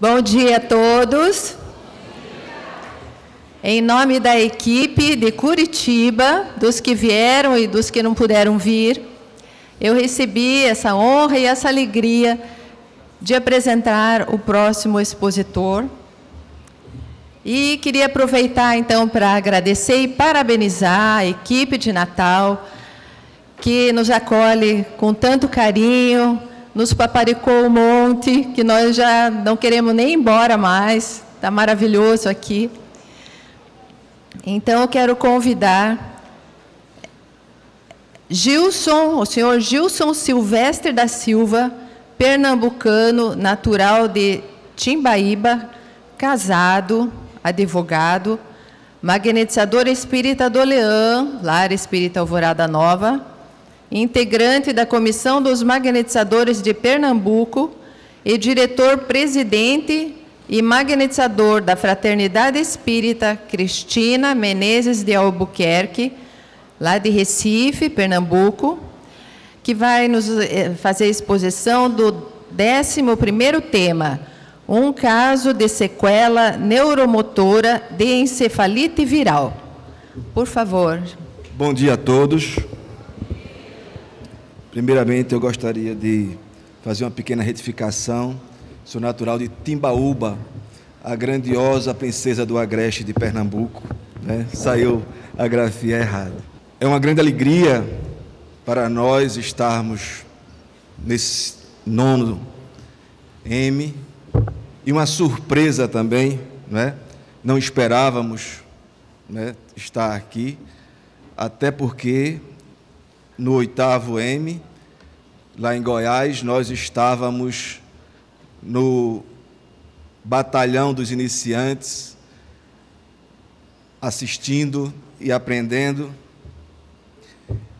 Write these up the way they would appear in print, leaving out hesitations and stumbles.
Bom dia a todos. Em nome da equipe de Curitiba, dos que vieram e dos que não puderam vir, eu recebi essa honra e essa alegria de apresentar o próximo expositor. E queria aproveitar, então, para agradecer e parabenizar a equipe de Natal, que nos acolhe com tanto carinho, nos paparicou um monte, que nós já não queremos nem ir embora mais, está maravilhoso aqui. Então, eu quero convidar Gilson, o senhor Gilson Silvestre da Silva, pernambucano, natural de Timbaíba, casado, advogado, magnetizador espírita do Leão, Lar Espírita Alvorada Nova, integrante da Comissão dos Magnetizadores de Pernambuco e diretor-presidente e magnetizador da Fraternidade Espírita Cristina Menezes de Albuquerque, lá de Recife, Pernambuco, que vai nos fazer a exposição do 11º tema, um caso de sequela neuromotora de encefalite viral. Por favor. Bom dia a todos. Primeiramente, eu gostaria de fazer uma pequena retificação. Sou natural de Timbaúba, a grandiosa princesa do Agreste de Pernambuco, né? Saiu a grafia errada. É uma grande alegria para nós estarmos nesse 9º M, e uma surpresa também, né? Não esperávamos, né, estar aqui, até porque no 8º M, lá em Goiás, nós estávamos no batalhão dos iniciantes, assistindo e aprendendo,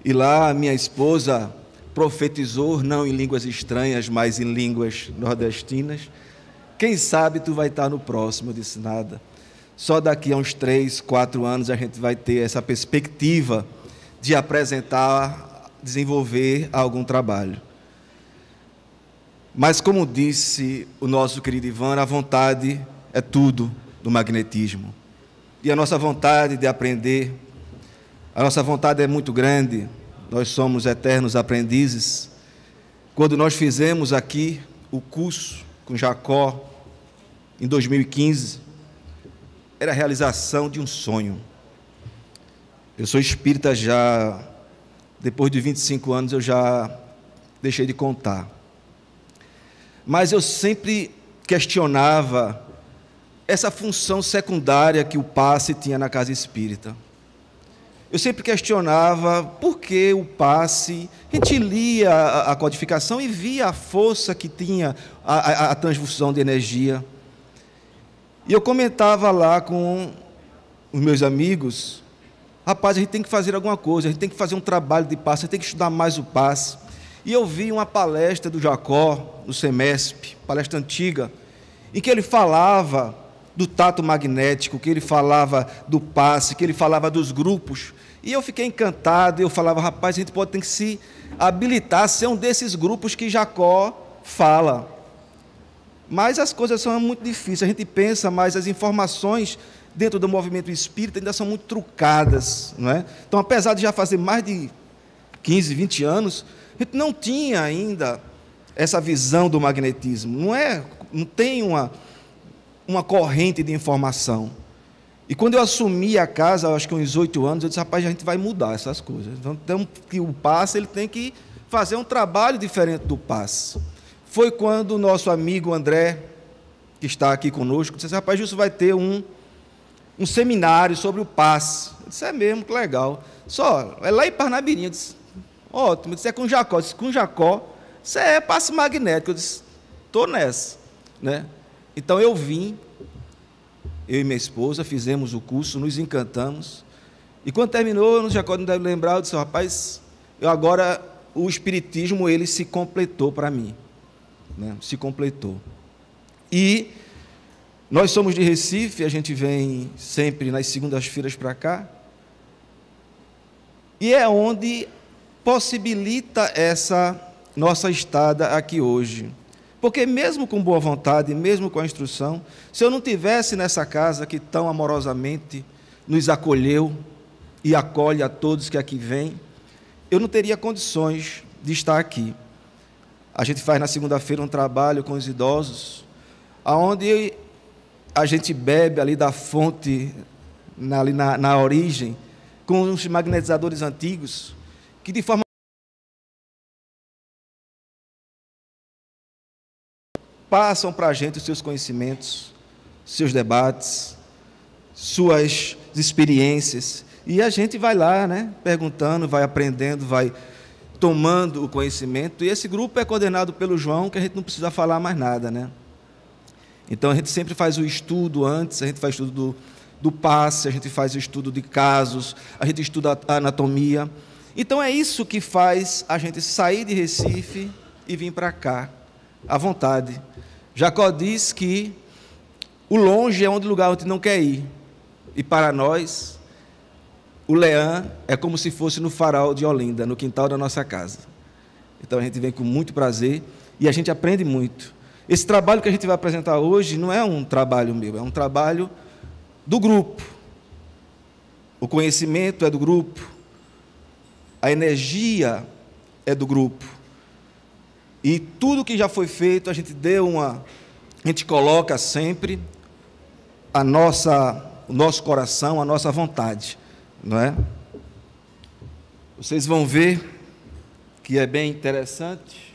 e lá a minha esposa profetizou, não em línguas estranhas, mas em línguas nordestinas: quem sabe tu vai estar no próximo. Eu disse: nada, só daqui a uns 3, 4 anos a gente vai ter essa perspectiva de apresentar, desenvolver algum trabalho. Mas, como disse o nosso querido Ivan, a vontade é tudo do magnetismo. E a nossa vontade de aprender, a nossa vontade é muito grande, nós somos eternos aprendizes. Quando nós fizemos aqui o curso com Jacó, em 2015, era a realização de um sonho. Eu sou espírita já, depois de 25 anos eu já deixei de contar. Mas eu sempre questionava essa função secundária que o passe tinha na casa espírita. Eu sempre questionava por que o passe. A gente lia a codificação e via a força que tinha a transfusão de energia. E eu comentava lá com os meus amigos: rapaz, a gente tem que fazer alguma coisa, a gente tem que fazer um trabalho de passe, a gente tem que estudar mais o passe. E eu vi uma palestra do Jacó, no SEMESP, palestra antiga, em que ele falava do tato magnético, que ele falava do passe, que ele falava dos grupos. E eu fiquei encantado, eu falava: rapaz, a gente tem que se habilitar a ser um desses grupos que Jacó fala. Mas as coisas são muito difíceis, a gente pensa, mas as informações dentro do movimento espírita ainda são muito trucadas, não é? Então, apesar de já fazer mais de 15, 20 anos, a gente não tinha ainda essa visão do magnetismo, não tem uma corrente de informação. E quando eu assumi a casa, acho que uns 8 anos, eu disse: rapaz, a gente vai mudar essas coisas. Então, o passe ele tem que fazer um trabalho diferente do passe. Foi quando o nosso amigo André, que está aqui conosco, disse: rapaz, isso vai ter um seminário sobre o passe. Eu disse: é mesmo, que legal. Só, é lá em Parnabirinha. Eu disse: ótimo. Eu disse: é com Jacó. Eu disse: com Jacó, isso é passe magnético. Eu disse: estou nessa, né? Então eu vim, eu e minha esposa, fizemos o curso, nos encantamos. E quando terminou, o Jacó não deve lembrar, eu disse: rapaz, agora o espiritismo ele se completou para mim, né? Se completou. E nós somos de Recife, a gente vem sempre nas segundas-feiras para cá, e é onde possibilita essa nossa estada aqui hoje. Porque mesmo com boa vontade, mesmo com a instrução, se eu não tivesse nessa casa que tão amorosamente nos acolheu e acolhe a todos que aqui vêm, eu não teria condições de estar aqui. A gente faz na segunda-feira um trabalho com os idosos, onde a gente bebe ali da fonte, ali na origem, com os magnetizadores antigos, que de forma passam para a gente os seus conhecimentos, seus debates, suas experiências, e a gente vai lá, né, perguntando, vai aprendendo, vai tomando o conhecimento, e esse grupo é coordenado pelo João, que a gente não precisa falar mais nada, né? Então, a gente sempre faz o estudo antes, a gente faz estudo do passe, a gente faz o estudo de casos, a gente estuda a anatomia. Então, é isso que faz a gente sair de Recife e vir para cá, à vontade. Jacó diz que o longe é um lugar onde não quer ir, e para nós, o Leão é como se fosse no farol de Olinda, no quintal da nossa casa. Então, a gente vem com muito prazer e a gente aprende muito. Esse trabalho que a gente vai apresentar hoje não é um trabalho meu, é um trabalho do grupo. O conhecimento é do grupo, a energia é do grupo. E tudo que já foi feito, a gente coloca sempre o nosso coração, a nossa vontade, não é? Vocês vão ver que é bem interessante.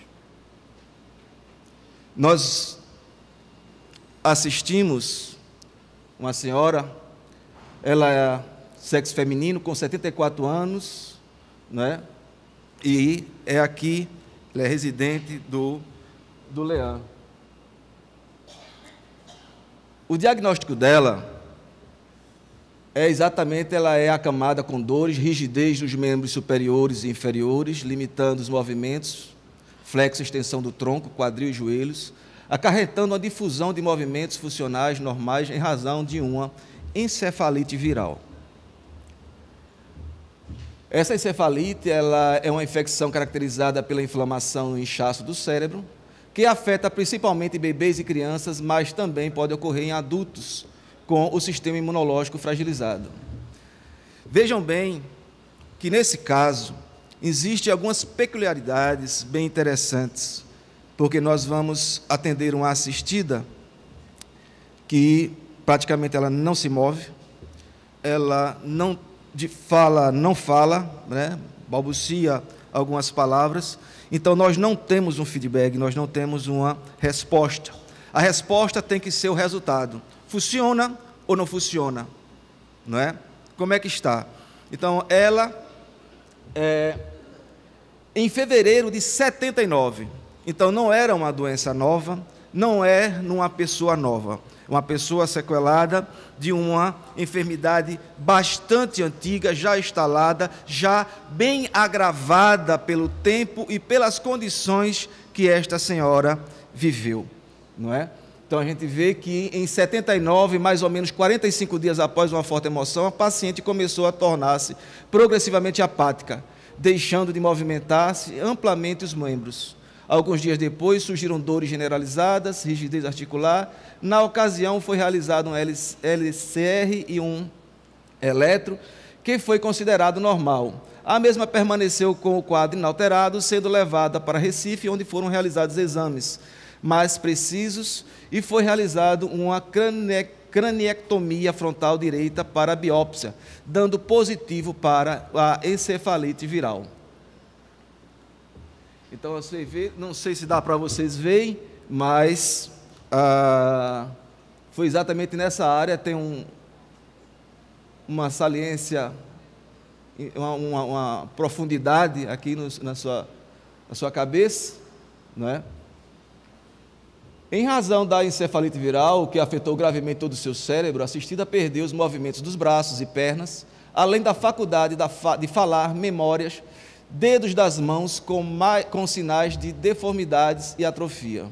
Nós assistimos uma senhora, ela é sexo feminino, com 74 anos, né? E é aqui, ela é residente do Leão. O diagnóstico dela é exatamente, ela é acamada com dores, rigidez dos membros superiores e inferiores, limitando os movimentos, flexo e extensão do tronco, quadril e joelhos, acarretando a difusão de movimentos funcionais normais em razão de uma encefalite viral. Essa encefalite, ela é uma infecção caracterizada pela inflamação e inchaço do cérebro, que afeta principalmente bebês e crianças, mas também pode ocorrer em adultos com o sistema imunológico fragilizado. Vejam bem que, nesse caso, existem algumas peculiaridades bem interessantes, porque nós vamos atender uma assistida que praticamente ela não se move, ela não fala, né? Balbucia algumas palavras. Então, nós não temos um feedback, nós não temos uma resposta. A resposta tem que ser o resultado. Funciona ou não funciona? Não é? Como é que está? Então, ela, em fevereiro de 79, então não era uma doença nova, não é numa pessoa nova, uma pessoa sequelada de uma enfermidade bastante antiga, já instalada, já bem agravada pelo tempo e pelas condições que esta senhora viveu, não é? Então, a gente vê que em 79, mais ou menos 45 dias após uma forte emoção, a paciente começou a tornar-se progressivamente apática, deixando de movimentar-se amplamente os membros. Alguns dias depois, surgiram dores generalizadas, rigidez articular. Na ocasião, foi realizado um LCR e um eletro, que foi considerado normal. A mesma permaneceu com o quadro inalterado, sendo levada para Recife, onde foram realizados exames mais precisos e foi realizado uma craniectomia frontal direita para a biópsia, dando positivo para a encefalite viral. Então, você vê, não sei se dá para vocês verem, mas foi exatamente nessa área, tem uma saliência, uma profundidade aqui na sua cabeça, não é? Em razão da encefalite viral, que afetou gravemente todo o seu cérebro, a assistida perdeu os movimentos dos braços e pernas, além da faculdade de falar, memórias, dedos das mãos com sinais de deformidades e atrofia.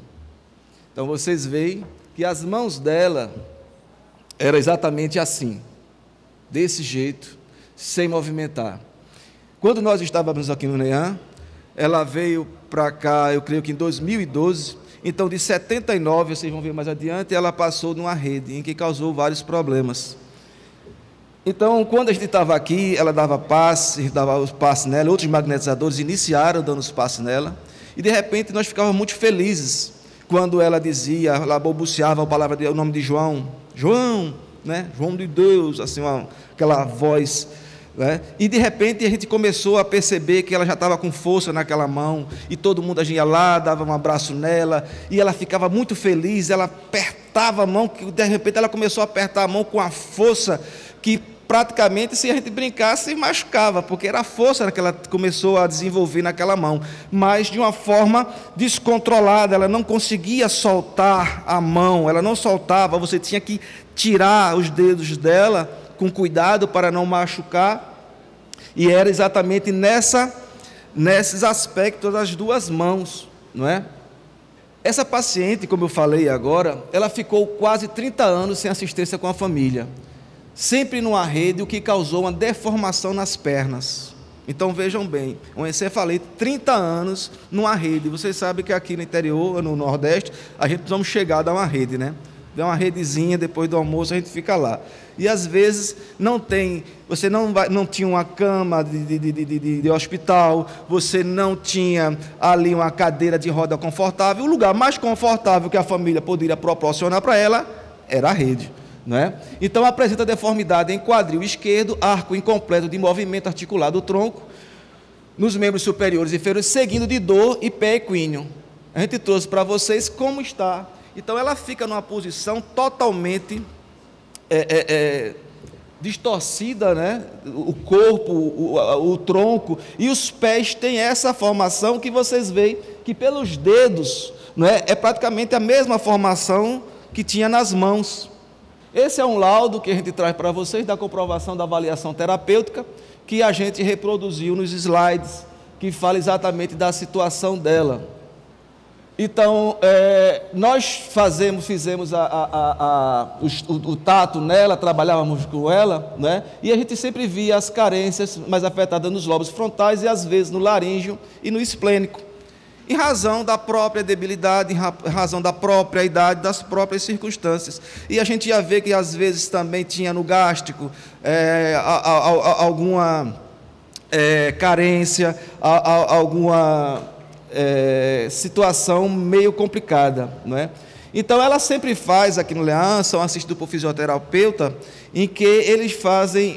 Então, vocês veem que as mãos dela eram exatamente assim, desse jeito, sem movimentar. Quando nós estávamos aqui no NEAM, ela veio para cá, eu creio que em 2012, Então, de 79, vocês vão ver mais adiante, ela passou numa rede, em que causou vários problemas. Então, quando a gente estava aqui, ela dava passe, a gente dava os passes nela, outros magnetizadores iniciaram dando os passes nela, e de repente nós ficávamos muito felizes quando ela dizia, ela balbuciava o nome de João, João, né? João de Deus, assim, aquela voz, né? E de repente a gente começou a perceber que ela já estava com força naquela mão, e todo mundo ia lá, dava um abraço nela, e ela ficava muito feliz, ela apertava a mão, que de repente ela começou a apertar a mão com a força que praticamente, se a gente brincasse, machucava, porque era a força que ela começou a desenvolver naquela mão, mas de uma forma descontrolada, ela não conseguia soltar a mão, ela não soltava, você tinha que tirar os dedos dela com cuidado para não machucar, e era exatamente nesses aspectos das duas mãos, não é? Essa paciente, como eu falei agora, ela ficou quase 30 anos sem assistência com a família, sempre numa rede, o que causou uma deformação nas pernas. Então vejam bem, um encefalite, 30 anos numa rede. Vocês sabem que aqui no interior, no Nordeste, a gente precisamos chegar a dar uma rede, né? Dar uma redezinha, depois do almoço a gente fica lá. E às vezes não tem, você não tinha uma cama de hospital, você não tinha ali uma cadeira de roda confortável. O lugar mais confortável que a família poderia proporcionar para ela era a rede. Não é? Então apresenta deformidade em quadril esquerdo, arco incompleto de movimento articulado do tronco, nos membros superiores e inferiores, seguindo de dor e pé equíneo. A gente trouxe para vocês como está. Então ela fica numa posição totalmente distorcida, né? O corpo, o tronco e os pés têm essa formação que vocês veem que pelos dedos, não é? É praticamente a mesma formação que tinha nas mãos. Esse é um laudo que a gente traz para vocês da comprovação da avaliação terapêutica que a gente reproduziu nos slides, que fala exatamente da situação dela. Então, nós fizemos o tato nela, trabalhávamos com ela, né? E a gente sempre via as carências mais afetadas nos lobos frontais e às vezes no laríngeo e no esplênico, em razão da própria debilidade, em razão da própria idade, das próprias circunstâncias. E a gente ia ver que às vezes também tinha no gástrico alguma carência, alguma situação meio complicada, não é? Então ela sempre faz aqui no Leão, são assistidos por fisioterapeuta, em que eles fazem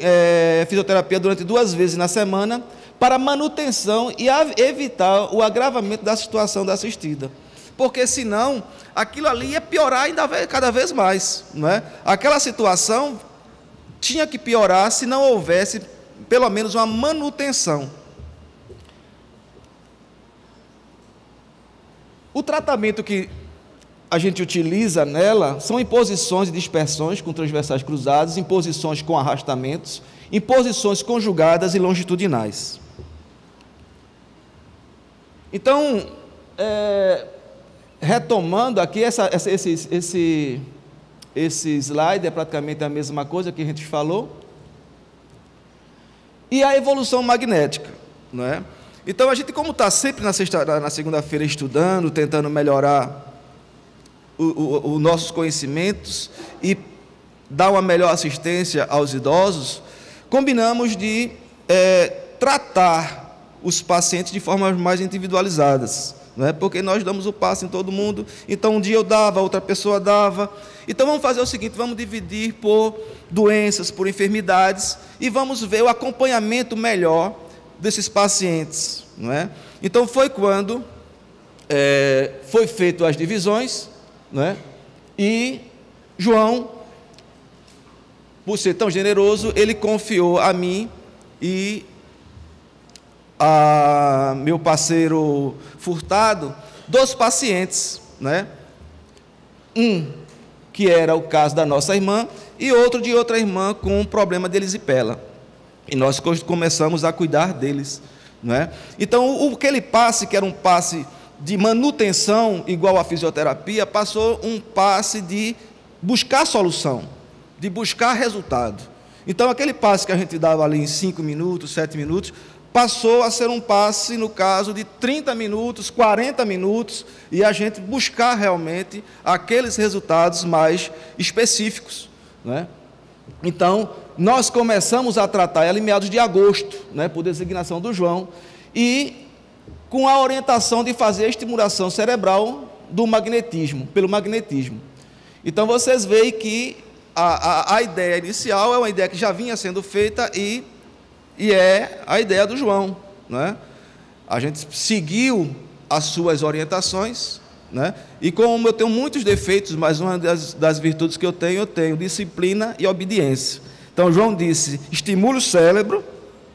fisioterapia durante 2 vezes na semana, para manutenção e evitar o agravamento da situação da assistida. Porque senão, aquilo ali ia piorar cada vez mais, não é? Aquela situação tinha que piorar se não houvesse pelo menos uma manutenção. O tratamento que a gente utiliza nela são imposições e dispersões com transversais cruzados, imposições com arrastamentos, imposições conjugadas e longitudinais. Então, retomando aqui, esse slide é praticamente a mesma coisa que a gente falou. E a evolução magnética, não é? Então, a gente, como está sempre na segunda-feira estudando, tentando melhorar os nossos conhecimentos e dar uma melhor assistência aos idosos, combinamos de tratar os pacientes de formas mais individualizadas, não é? Porque nós damos o passe em todo mundo, então um dia eu dava, outra pessoa dava. Então vamos fazer o seguinte, vamos dividir por doenças, por enfermidades, e vamos ver o acompanhamento melhor desses pacientes, não é? Então foi quando foi feito as divisões, não é? E João, por ser tão generoso, ele confiou a mim e a meu parceiro Furtado 2 pacientes, né? Um que era o caso da nossa irmã e outro de outra irmã com um problema de erisipela. E nós começamos a cuidar deles, não é? Então, aquele passe que era um passe de manutenção igual à fisioterapia, passou um passe de buscar solução, de buscar resultado. Então, aquele passe que a gente dava ali em 5 minutos, 7 minutos, passou a ser um passe, no caso, de 30 minutos, 40 minutos, e a gente buscar realmente aqueles resultados mais específicos, né? Então, nós começamos a tratar ela em meados de agosto, né, por designação do João, e com a orientação de fazer a estimulação cerebral do magnetismo, pelo magnetismo. Então, vocês veem que a ideia inicial é uma ideia que já vinha sendo feita e é a ideia do João, né? A gente seguiu as suas orientações, né? E como eu tenho muitos defeitos, mas uma das virtudes que eu tenho disciplina e obediência. Então, João disse, estimula o cérebro,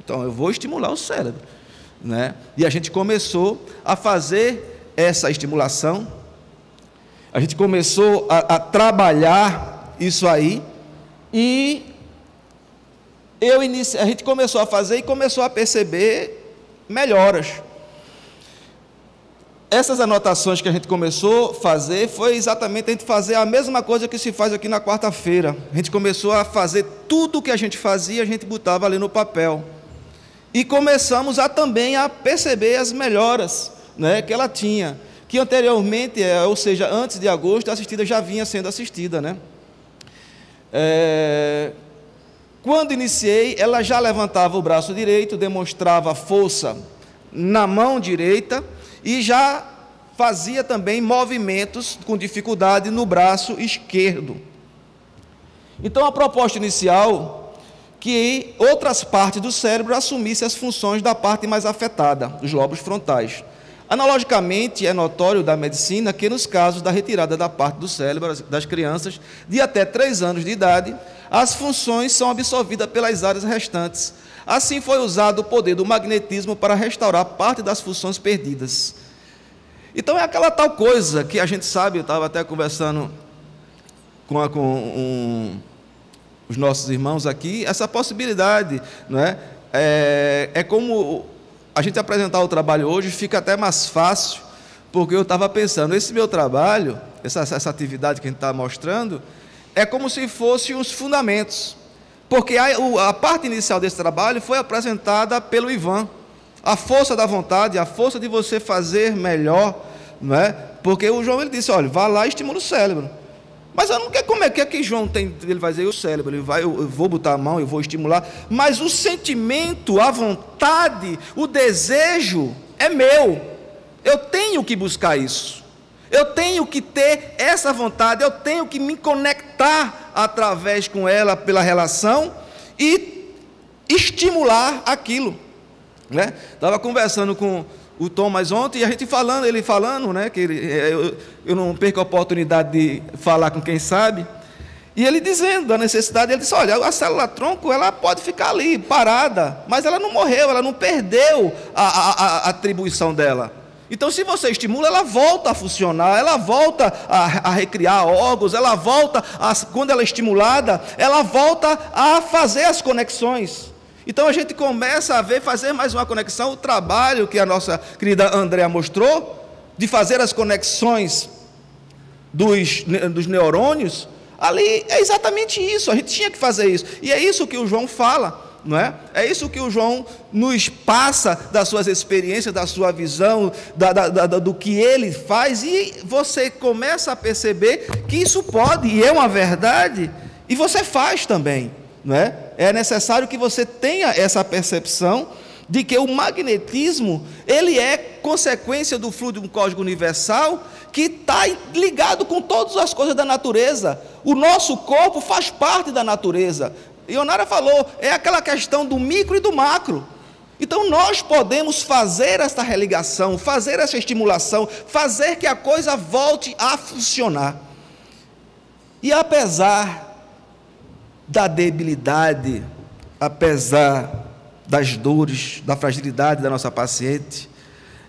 então eu vou estimular o cérebro, né? E a gente começou a fazer essa estimulação, a gente começou a trabalhar isso aí, e a gente começou a fazer e começou a perceber melhoras. Essas anotações que a gente começou a fazer foi exatamente a gente fazer a mesma coisa que se faz aqui na quarta-feira. A gente começou a fazer tudo o que a gente fazia, a gente botava ali no papel. E começamos também a perceber as melhoras, né, que ela tinha, que anteriormente, ou seja, antes de agosto, assistida já vinha sendo assistida, né? Quando iniciei, ela já levantava o braço direito, demonstrava força na mão direita e já fazia também movimentos com dificuldade no braço esquerdo. Então, a proposta inicial, que outras partes do cérebro assumissem as funções da parte mais afetada, os lobos frontais. Analogicamente, é notório da medicina que nos casos da retirada da parte do cérebro das crianças de até 3 anos de idade, as funções são absorvidas pelas áreas restantes. Assim foi usado o poder do magnetismo para restaurar parte das funções perdidas. Então é aquela tal coisa que a gente sabe, eu estava até conversando com os nossos irmãos aqui, essa possibilidade, não é? É como a gente apresentar o trabalho hoje, fica até mais fácil, porque eu estava pensando, esse meu trabalho, essa atividade que a gente está mostrando, é como se fossem os fundamentos, porque a parte inicial desse trabalho foi apresentada pelo Ivan, a força da vontade, a força de você fazer melhor, não é? Porque o João, ele disse, olha, vá lá e estimula o cérebro. Mas eu não quero como é que João tem, ele vai dizer o cérebro, eu vou botar a mão, eu vou estimular, mas o sentimento, a vontade, o desejo é meu. Eu tenho que buscar isso. Eu tenho que ter essa vontade, eu tenho que me conectar através com ela pela relação e estimular aquilo, né? Estava conversando com o Thomas ontem, e a gente falando, ele falando, né, que eu não perco a oportunidade de falar com quem sabe, e ele dizendo da necessidade, ele disse, olha, a célula-tronco, ela pode ficar ali, parada, mas ela não morreu, ela não perdeu a atribuição dela. Então, se você estimula, ela volta a funcionar, ela volta a recriar órgãos, ela volta, quando ela é estimulada, ela volta a fazer as conexões. Então, a gente começa a fazer mais uma conexão, o trabalho que a nossa querida Andréa mostrou, de fazer as conexões dos neurônios, ali é exatamente isso, a gente tinha que fazer isso. E é isso que o João fala, não é? É isso que o João nos passa das suas experiências, da sua visão, do que ele faz, e você começa a perceber que isso pode, e é uma verdade, e você faz também, não é? É necessário que você tenha essa percepção de que o magnetismo, ele é consequência do fluido cósmico universal, que está ligado com todas as coisas da natureza. O nosso corpo faz parte da natureza. Ionara falou, é aquela questão do micro e do macro. Então nós podemos fazer essa religação, fazer essa estimulação, fazer que a coisa volte a funcionar. E apesar da debilidade, apesar das dores, da fragilidade da nossa paciente,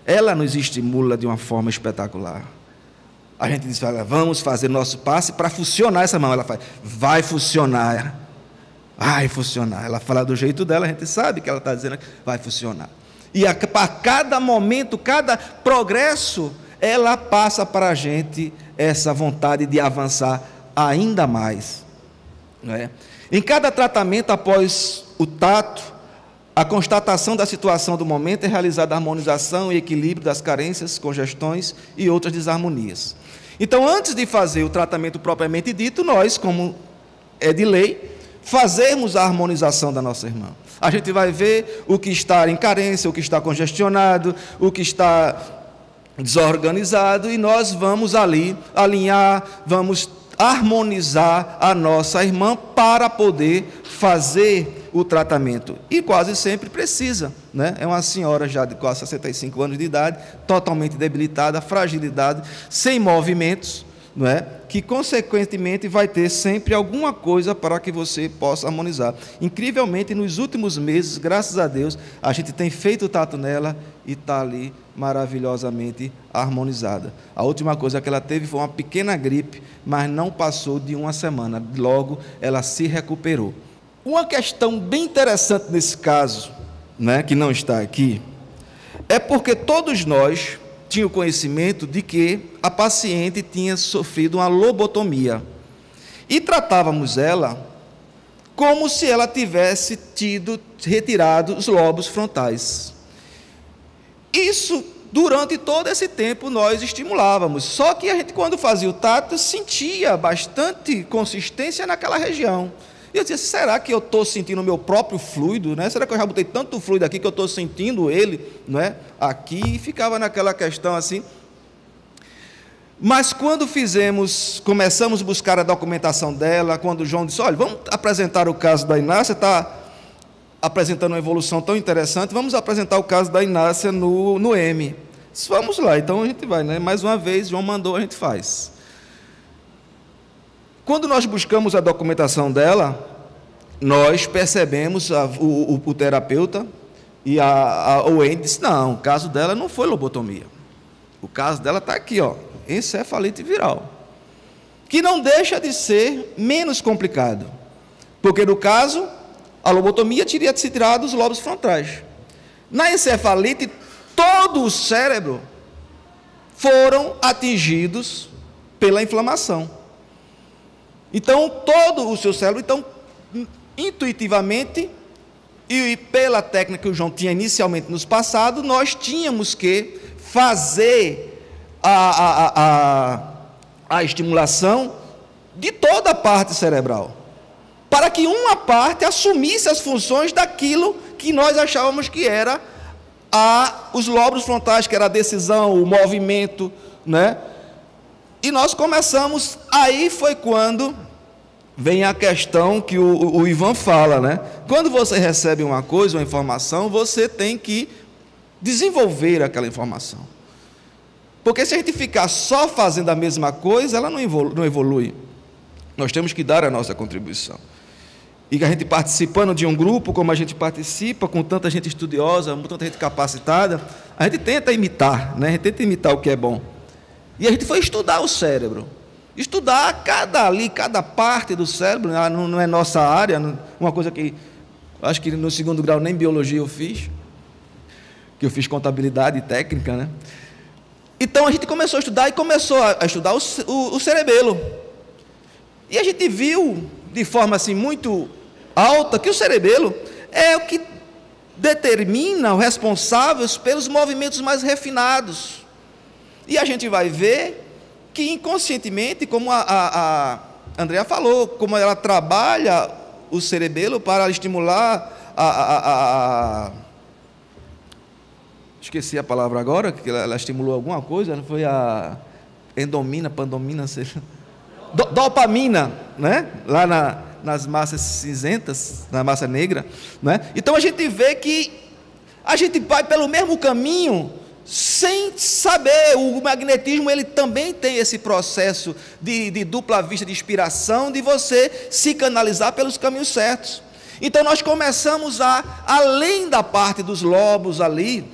ela nos estimula de uma forma espetacular. A gente diz, olha, vamos fazer nosso passe para funcionar essa mão. Ela faz, vai funcionar. Vai funcionar. Ela fala do jeito dela, a gente sabe que ela está dizendo que vai funcionar. E a cada momento, cada progresso, ela passa para a gente essa vontade de avançar ainda mais. Não é? Em cada tratamento após o tato, A constatação da situação do momento é realizada a harmonização e equilíbrio das carências, congestões e outras desarmonias. Então, antes de fazer o tratamento propriamente dito, nós, como é de lei, fazermos a harmonização da nossa irmã. A gente vai ver o que está em carência, o que está congestionado, o que está desorganizado, e nós vamos ali alinhar, vamos harmonizar a nossa irmã para poder fazer o tratamento. E quase sempre precisa, né? É uma senhora já de quase 65 anos de idade, totalmente debilitada, fragilidade, sem movimentos, não é? Que consequentemente vai ter sempre alguma coisa para que você possa harmonizar. Incrivelmente, nos últimos meses, graças a Deus, a gente tem feito o tato nela e está ali maravilhosamente harmonizada. A última coisa que ela teve foi uma pequena gripe, mas não passou de uma semana. Logo, ela se recuperou. Uma questão bem interessante nesse caso, né, que não está aqui, é porque todos nós tínhamos conhecimento de que a paciente tinha sofrido uma lobotomia e tratávamos ela como se ela tivesse tido retirado os lobos frontais. Isso, durante todo esse tempo, nós estimulávamos, só que a gente, quando fazia o tato, sentia bastante consistência naquela região. E eu dizia, será que eu estou sentindo o meu próprio fluido, né? Será que eu já botei tanto fluido aqui que eu estou sentindo ele, né? Aqui, e ficava naquela questão assim. Mas quando começamos a buscar a documentação dela, quando o João disse, olha, vamos apresentar o caso da Inácia, está apresentando uma evolução tão interessante, vamos apresentar o caso da Inácia no M. Disse, vamos lá, então a gente vai, né? Mais uma vez, João mandou, a gente faz. Quando nós buscamos a documentação dela, nós percebemos, o terapeuta e o ente disse, não, o caso dela não foi lobotomia. O caso dela está aqui, ó, encefalite viral. Que não deixa de ser menos complicado. Porque no caso, a lobotomia teria de se tirar dos lobos frontais. Na encefalite, todo o cérebro foram atingidos pela inflamação. Então, todo o seu cérebro, intuitivamente, e pela técnica que o João tinha inicialmente nos passado, nós tínhamos que fazer a estimulação de toda a parte cerebral, para que uma parte assumisse as funções daquilo que nós achávamos que era os lóbulos frontais, que era a decisão, o movimento, né? E nós começamos, aí foi quando vem a questão que o Ivan fala, né? Quando você recebe uma coisa, uma informação, você tem que desenvolver aquela informação. Porque se a gente ficar só fazendo a mesma coisa, ela não evolui. Nós temos que dar a nossa contribuição. E a gente participando de um grupo, como a gente participa, com tanta gente estudiosa, com tanta gente capacitada, a gente tenta imitar, né? A gente tenta imitar o que é bom. E a gente foi estudar o cérebro. Estudar cada parte do cérebro, não é nossa área, uma coisa que, acho que no segundo grau nem biologia eu fiz, que eu fiz contabilidade e técnica, né? Então a gente começou a estudar e começou a estudar o cerebelo. E a gente viu, de forma assim muito alta, que o cerebelo é o que determina os responsáveis pelos movimentos mais refinados. E a gente vai ver que inconscientemente, como a Andrea falou, como ela trabalha o cerebelo para estimular esqueci a palavra agora, que ela estimulou alguma coisa, não foi a endomina, pandomina, seja, dopamina, né? Lá nas massas cinzentas, na massa negra, né? Então a gente vê que a gente vai pelo mesmo caminho, sem saber. O magnetismo, ele também tem esse processo de dupla vista de inspiração, de você se canalizar pelos caminhos certos. Então nós começamos além da parte dos lobos ali,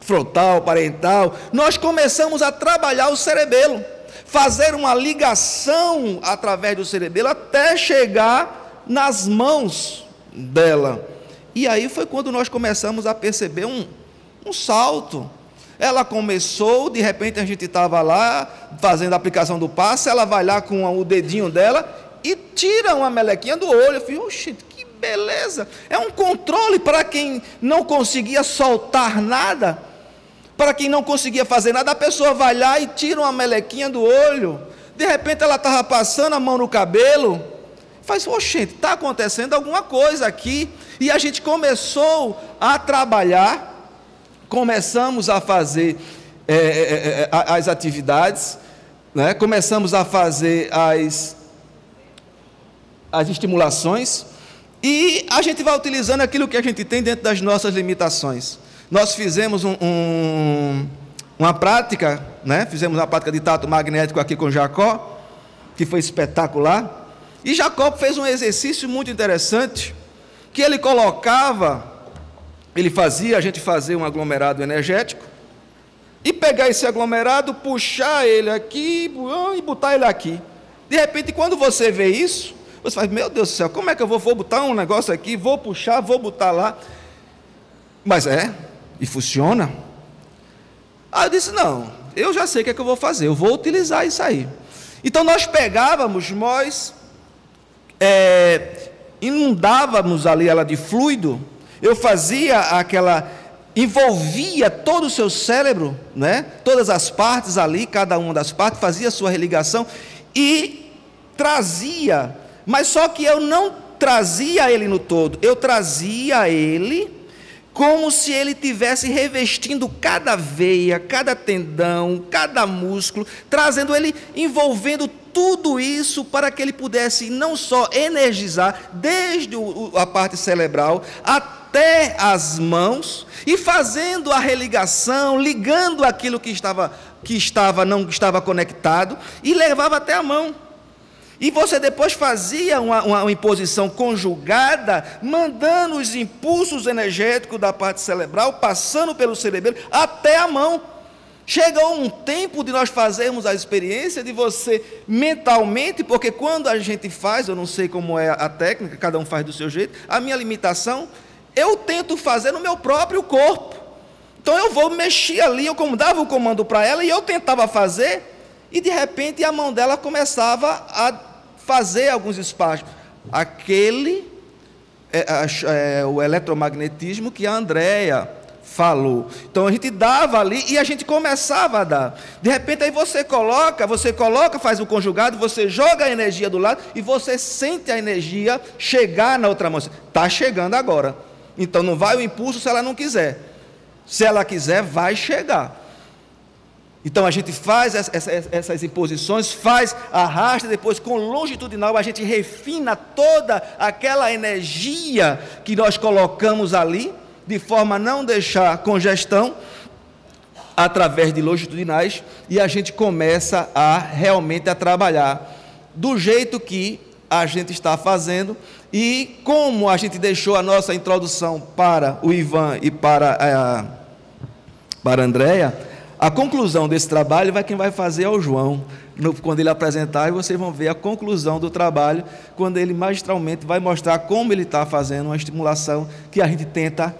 frontal, parental, nós começamos a trabalhar o cerebelo, fazer uma ligação através do cerebelo até chegar nas mãos dela. E aí foi quando nós começamos a perceber um salto. Ela começou, de repente a gente estava lá, fazendo a aplicação do passe, ela vai lá com o dedinho dela e tira uma melequinha do olho. Eu falei, oxe, que beleza. É um controle para quem não conseguia soltar nada, para quem não conseguia fazer nada. A pessoa vai lá e tira uma melequinha do olho. De repente ela estava passando a mão no cabelo, faz, oxente, está acontecendo alguma coisa aqui. E a gente começou a trabalhar, começamos a fazer as atividades, né? Começamos a fazer as estimulações, e a gente vai utilizando aquilo que a gente tem dentro das nossas limitações. Nós fizemos uma prática, né? Fizemos uma prática de tato magnético aqui com Jacó, que foi espetacular. E Jacó fez um exercício muito interessante, que ele colocava, a gente fazia um aglomerado energético, e pegar esse aglomerado, puxar ele aqui e botar ele aqui. De repente, quando você vê isso, você faz, meu Deus do céu, como é que eu vou botar um negócio aqui, vou puxar, vou botar lá? Mas e funciona. Aí eu disse, não, eu já sei o que é que eu vou fazer, eu vou utilizar isso aí. Então nós pegávamos, inundávamos ali ela de fluido, eu fazia envolvia todo o seu cérebro, né? Todas as partes ali, cada uma das partes, fazia a sua religação e trazia, mas só que eu não trazia ele no todo, eu trazia ele como se ele estivesse revestindo cada veia, cada tendão, cada músculo, trazendo ele, envolvendo tudo isso para que ele pudesse não só energizar desde a parte cerebral até as mãos, e fazendo a religação, ligando aquilo que não estava conectado, e levava até a mão. E você depois fazia uma imposição conjugada, mandando os impulsos energéticos da parte cerebral, passando pelo cerebelo até a mão. Chegou um tempo de nós fazermos a experiência de você mentalmente, porque quando a gente faz, eu não sei como é a técnica, cada um faz do seu jeito, a minha limitação, eu tento fazer no meu próprio corpo. Então eu vou mexer ali, eu dava o comando para ela e eu tentava fazer, e de repente a mão dela começava a fazer alguns espaços. O eletromagnetismo que a Andréia falou. Então a gente dava ali e a gente começava a dar. De repente aí você coloca, faz o conjugado, você joga a energia do lado e você sente a energia chegar na outra mão. Está chegando agora. Então não vai o impulso se ela não quiser. Se ela quiser, vai chegar. Então a gente faz essas imposições, arrasta, depois com longitudinal a gente refina toda aquela energia que nós colocamos ali, de forma a não deixar congestão, através de longitudinais, e a gente começa realmente a trabalhar do jeito que a gente está fazendo. E como a gente deixou a nossa introdução para o Ivan e para a Andréia, a conclusão desse trabalho quem vai fazer é o João, quando ele apresentar, e vocês vão ver a conclusão do trabalho, quando ele magistralmente vai mostrar como ele está fazendo uma estimulação que a gente tenta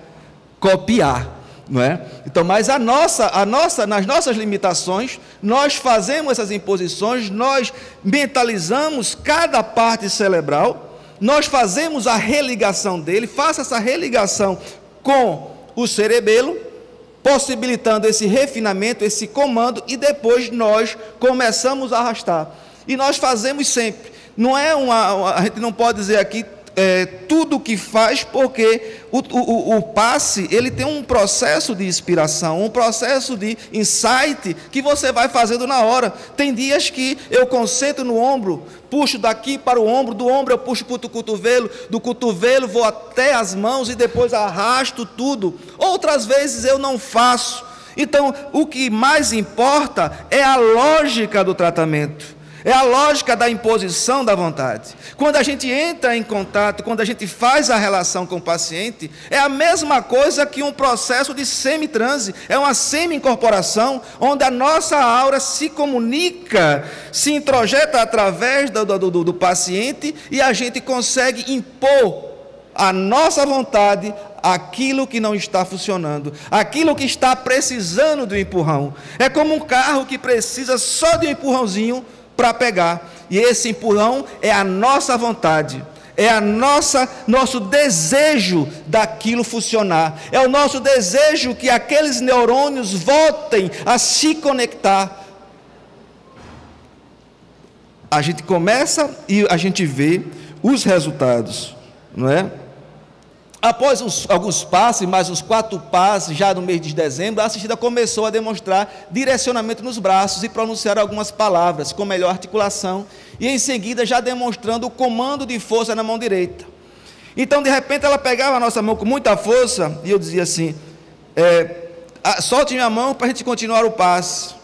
copiar, não é? Então, mas nas nossas limitações, nós fazemos essas imposições, nós mentalizamos cada parte cerebral, nós fazemos a religação dele, faça essa religação com o cerebelo, possibilitando esse refinamento, esse comando, e depois nós começamos a arrastar. E nós fazemos sempre. Não é a gente não pode dizer aqui tudo o que faz, porque o passe, ele tem um processo de inspiração, um processo de insight que você vai fazendo na hora. Tem dias que eu concentro no ombro, puxo daqui para o ombro, do ombro eu puxo para o cotovelo, do cotovelo vou até as mãos e depois arrasto tudo. Outras vezes eu não faço. Então, o que mais importa é a lógica do tratamento. É a lógica da imposição da vontade. Quando a gente entra em contato, quando a gente faz a relação com o paciente, é a mesma coisa que um processo de semitranse, é uma semi-incorporação, onde a nossa aura se comunica, se introjeta através do paciente, e a gente consegue impor a nossa vontade aquilo que não está funcionando, aquilo que está precisando do empurrão. É como um carro que precisa só de um empurrãozinho para pegar, e esse empurrão é a nossa vontade, é nosso desejo daquilo funcionar, é o nosso desejo que aqueles neurônios voltem a se conectar. A gente começa e a gente vê os resultados, não é? Após alguns passes, mais uns 4 passes, já no mês de dezembro, a assistida começou a demonstrar direcionamento nos braços e pronunciar algumas palavras com melhor articulação, e em seguida já demonstrando o comando de força na mão direita. Então, de repente, ela pegava a nossa mão com muita força, e eu dizia assim, solte minha mão para a gente continuar o passe.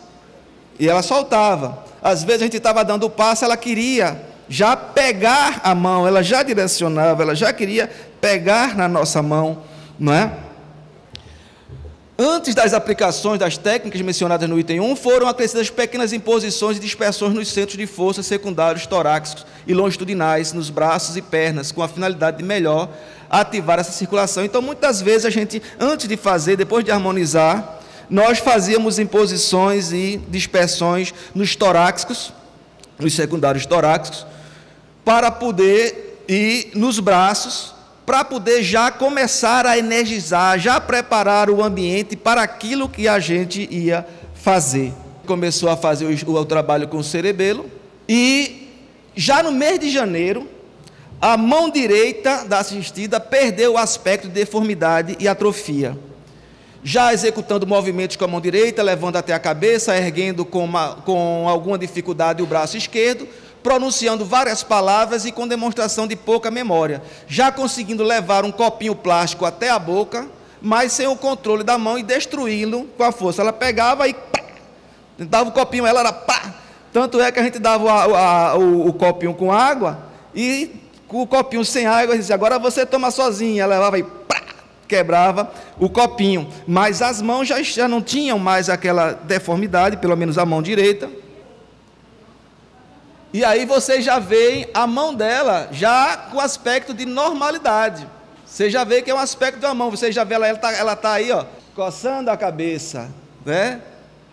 E ela soltava. Às vezes a gente estava dando o passe, ela queria já pegar a mão, ela já direcionava, ela já queria pegar na nossa mão, não é? Antes das aplicações das técnicas mencionadas no item 1, foram acrescidas pequenas imposições e dispersões nos centros de força secundários torácicos e longitudinais, nos braços e pernas, com a finalidade de melhor ativar essa circulação. Então, muitas vezes a gente, antes de fazer, depois de harmonizar, nós fazíamos imposições e dispersões nos torácicos, nos secundários torácicos, para poder ir nos braços, para poder já começar a energizar, já preparar o ambiente para aquilo que a gente ia fazer. Começou a fazer o trabalho com o cerebelo, e já no mês de janeiro, a mão direita da assistida perdeu o aspecto de deformidade e atrofia. Já executando movimentos com a mão direita, levando até a cabeça, erguendo com alguma dificuldade o braço esquerdo, pronunciando várias palavras e com demonstração de pouca memória, já conseguindo levar um copinho plástico até a boca, mas sem o controle da mão e destruí-lo com a força. Ela pegava e pá, dava o copinho, ela era pá. Tanto é que a gente dava o copinho com água e com o copinho sem água, dizia, agora você toma sozinha. Ela levava e pá, quebrava o copinho, mas as mãos já não tinham mais aquela deformidade, pelo menos a mão direita. E aí vocês já veem a mão dela já com aspecto de normalidade. Você já vê que é um aspecto da mão. Você já vê ela está aí, ó, coçando a cabeça, né?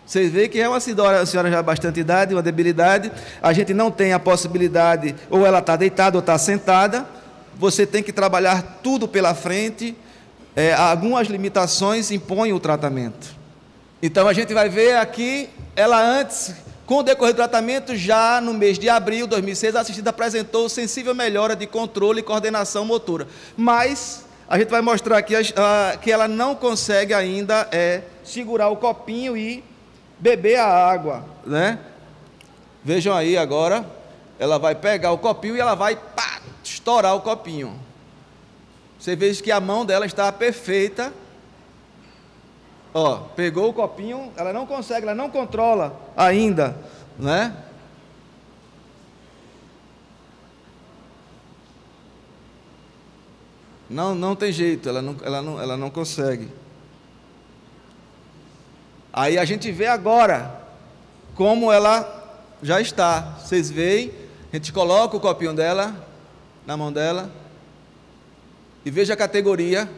Vocês veem que é uma senhora já de bastante idade, uma debilidade. A gente não tem a possibilidade, ou ela está deitada ou está sentada. Você tem que trabalhar tudo pela frente. Algumas limitações impõem o tratamento. Então a gente vai ver aqui, ela antes, com o decorrer do tratamento, já no mês de abril de 2006, a assistida apresentou sensível melhora de controle e coordenação motora. Mas a gente vai mostrar aqui que ela não consegue ainda segurar o copinho e beber a água, né? Vejam aí agora, ela vai pegar o copinho e ela vai estourar o copinho. Você vê que a mão dela está perfeita. Ó, pegou o copinho, ela não consegue, ela não controla ainda, né? Não tem jeito, ela não consegue. Aí a gente vê agora como ela já está. Vocês veem, a gente coloca o copinho dela na mão dela e veja a categoria.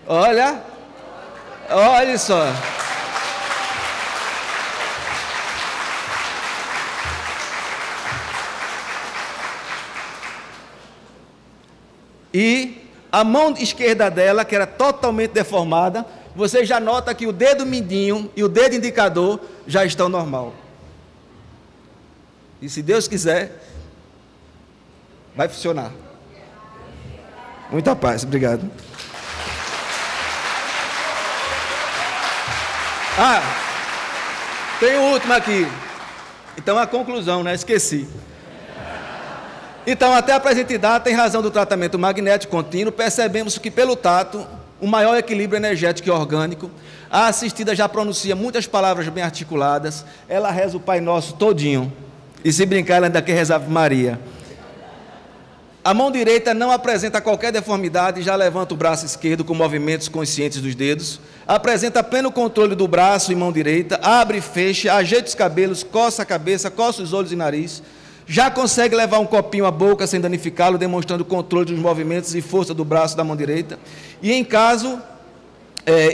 Olha só. E a mão esquerda dela, que era totalmente deformada, você já nota que o dedo mindinho e o dedo indicador já estão normal. E se Deus quiser, vai funcionar. Muita paz, obrigado. Tem o último aqui. Então a conclusão, né? Esqueci. Então, até a presente data, em razão do tratamento magnético contínuo, percebemos que pelo tato, um maior equilíbrio energético e orgânico, a assistida já pronuncia muitas palavras bem articuladas, ela reza o Pai Nosso todinho, e se brincar, ela ainda quer rezar Ave Maria. A mão direita não apresenta qualquer deformidade, já levanta o braço esquerdo com movimentos conscientes dos dedos, apresenta pleno controle do braço e mão direita, abre e fecha, ajeita os cabelos, coça a cabeça, coça os olhos e nariz, já consegue levar um copinho à boca sem danificá-lo, demonstrando controle dos movimentos e força do braço da mão direita. E em caso,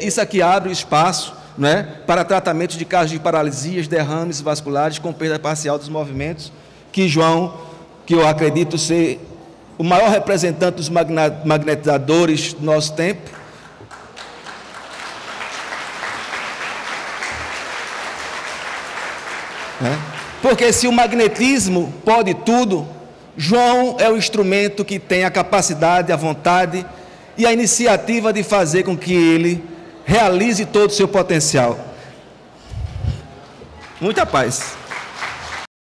isso aqui abre o espaço, né, para tratamentos de casos de paralisias, derrames vasculares com perda parcial dos movimentos, que João que eu acredito ser o maior representante dos magnetizadores do nosso tempo. Porque se o magnetismo pode tudo, João é o instrumento que tem a capacidade, a vontade e a iniciativa de fazer com que ele realize todo o seu potencial. Muita paz.